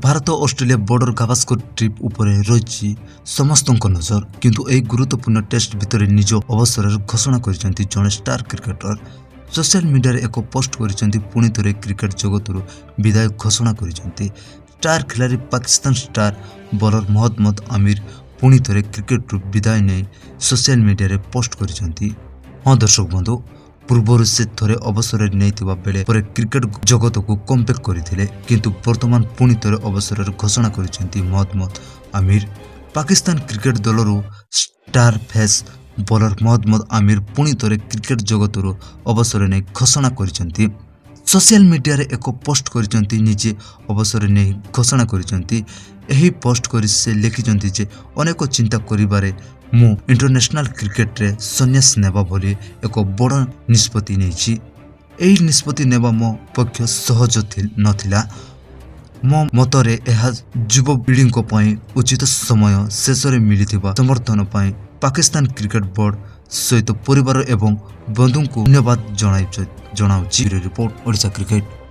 Bharat Australia border Gavaskar trip उपरे रही समस्त नजर किंतु एक गुरुत्वपूर्ण टेस्ट भितर निज अवसर घोषणा कर जड़े स्टार क्रिकेटर सोशल मीडिया एक पोस्ट कर पुणी थे क्रिकेट जगत विदाय घोषणा कर स्टार खिलाड़ी पाकिस्तान स्टार बॉलर मोहम्मद आमिर पुणी थे क्रिकेट विदाय नहीं सोशल मीडिया पोस्ट कर हाँ दर्शक बंधु पूर्वर से थोड़े अवसर नहीं बेले पर क्रिकेट जगत को कमबैक करते किंतु वर्तमान पुणी थे अवसर घोषणा कर मोहम्मद आमिर पाकिस्तान क्रिकेट दलर star fast bowler Mohammad Aamir पुणी थे क्रिकेट जगत अवसर नहीं घोषणा कर सोशल मीडिया एक पोस्ट कर निजे अवसर नहीं घोषणा कर पोस्ट कर से लिखिं जे अनेक चिंता करिबारे मु इंटरनेशनल क्रिकेट रे संन्यास नेबा भली एक बड़ निष्पत्ति नहीं एही निष्पत्ति नेबा मो पक्ष सहज नथिला मो मतरे यह युवपीढ़ी उचित समय शेष में मिलिथिबा समर्थन पाई पाकिस्तान क्रिकेट बोर्ड सहित परिवार एवं बंधु को धन्यवाद जनाउछि। Report Odisha cricket.